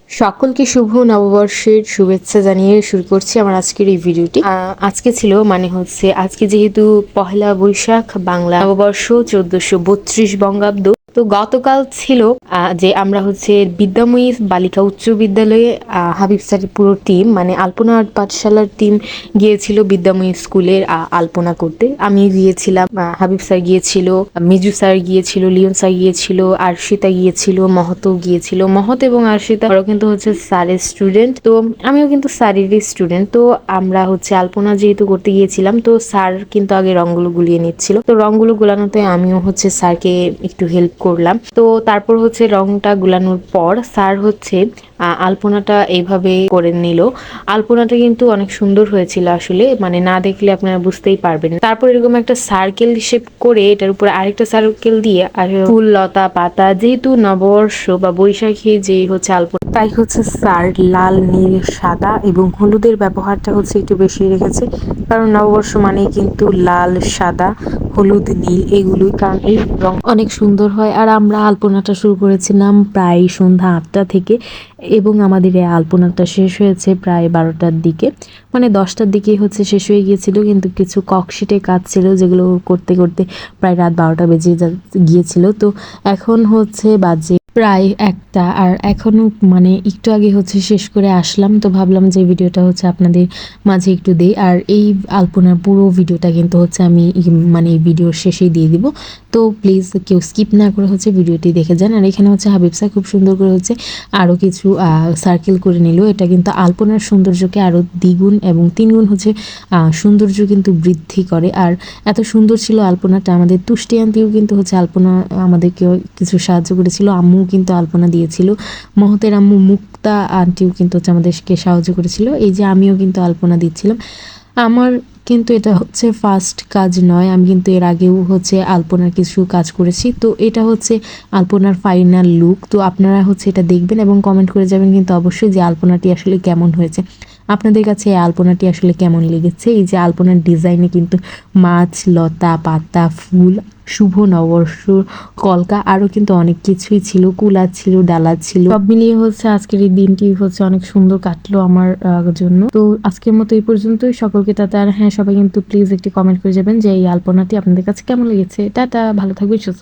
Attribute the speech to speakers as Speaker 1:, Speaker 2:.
Speaker 1: সকলকে শুভ নববর্ষের শুভেচ্ছা জানিয়ে শুরু করছি আমার আজকের এই ভিডিওটি। আজকে ছিল আজকে যেহেতু পহেলা বৈশাখ বাংলা নববর্ষ 1432 বঙ্গাব্দ, তো গতকাল ছিল যে আমরা বিদ্যাময়ী বালিকা উচ্চ বিদ্যালয়ে হাবিব স্যারের পুরো টিম মানে আলপনা আর্ট পাঠশালার টিম গিয়েছিল বিদ্যাময়ী স্কুলের আলপনা করতে। আমি গিয়েছিলাম, হাবিব স্যার গিয়েছিল, মিজু স্যার গিয়েছিল, লিওন স্যার গিয়েছিল, আরশিতা গিয়েছিল, মহতও গিয়েছিল। মহত এবং আরশিতা ওরা কিন্তু স্যারের স্টুডেন্ট, তো আমিও কিন্তু স্যারেরই স্টুডেন্ট। তো আমরা আলপনা যেহেতু করতে গিয়েছিলাম, তো স্যার কিন্তু আগে রংগুলো গুলিয়ে নিচ্ছিল, তো রংগুলো গুলানোতে আমিও স্যারকে একটু হেল্প করলাম। তো তারপর রংটা গুলানোর পর স্যার আলপনাটা এইভাবে করে নিল। আলপনাটা কিন্তু অনেক সুন্দর হয়েছিল, আসলে মানে না দেখলে আপনারা বুঝতেই পারবেন। তারপর এরকম একটা সার্কেল শেপ করে এটার উপরে আরেকটা সার্কেল দিয়ে আর ফুল লতা পাতা, যেহেতু নববর্ষ বা বৈশাখী যে আলপনা, তাই স্যার লাল নীল সাদা এবং হলুদের ব্যবহারটা একটু বেশি রেখেছে, কারণ নববর্ষ মানেই কিন্তু লাল সাদা হলুদ নীল এগুলোই, কারণ এই রং অনেক সুন্দর হয়। আর আমরা আলপনাটা শুরু করেছিলাম প্রায় সন্ধ্যা 8টা থেকে, এবং আমাদের এই আলপনাটা শেষ হয়েছে প্রায় 12টার দিকে, মানে 10টার দিকেই শেষ হয়ে গিয়েছিল। কিন্তু কিছু ককশিটে কাজ ছিল যেগুলো করতে করতে প্রায় রাত 12টা বেজে গিয়েছিল। তো এখন বাজে প্রায় 1টা, আর এখনো মানে একটু আগে শেষ করে আসলাম। তো ভাবলাম যে ভিডিওটা আপনাদের মাঝে একটু দিই। আর এই আলপনার পুরো ভিডিওটা কিন্তু আমি মানে এই ভিডিওর শেষেই দিয়ে দিব, তো প্লিজ কেউ স্কিপ না করে ভিডিওটি দেখে যান। আর এখানে হাবিব স্যার খুব সুন্দর করে আরও কিছু সার্কেল করে নিল। এটা কিন্তু আলপনার সৌন্দর্যকে আরও দ্বিগুণ এবং তিনগুণ সৌন্দর্য কিন্তু বৃদ্ধি করে। আর এত সুন্দর ছিল আলপনাটা। আমাদের তুষ্টি আন্টিও কিন্তু আলপনা আমাদেরকে কিছু সাহায্য করেছিল, আম্মু কিন্তু আলপনা দিয়েছিল, মহতের আম্মু মুক্তা আন্টিও কিন্তু আমাদেরকে সাহায্য করেছিল। এই যে আমিও কিন্তু আলপনা দিচ্ছিলাম। আমার কিন্তু এটা ফার্স্ট কাজ নয়, আমি কিন্তু এর আগেও আলপনার কিছু কাজ করেছি। তো এটা আলপনার ফাইনাল লুক। তো আপনারা এটা দেখবেন এবং কমেন্ট করে যাবেন কিন্তু অবশ্যই যে আলপনাটি আসলে কেমন হয়েছে, আপনাদের কাছে এই আলপনাটি আসলে কেমন লেগেছে। এই যে আলপনার ডিজাইনে কিন্তু মাছ, লতা পাতা, ফুল, শুভ নববর্ষ, কলকা, আরও কিন্তু অনেক কিছুই ছিল, কুলা ছিল, ডালা ছিল, সব মিলিয়ে আজকের এই দিনটি অনেক সুন্দর কাটলো আমার জন্য। তো আজকের মতো এই পর্যন্তই, সকলকে টাটা। আর হ্যাঁ, সবাই কিন্তু প্লিজ একটি কমেন্ট করে যাবেন যে এই আলপনাটি আপনাদের কাছে কেমন লেগেছে। টাটা, ভালো থাকবে, সুস্থ।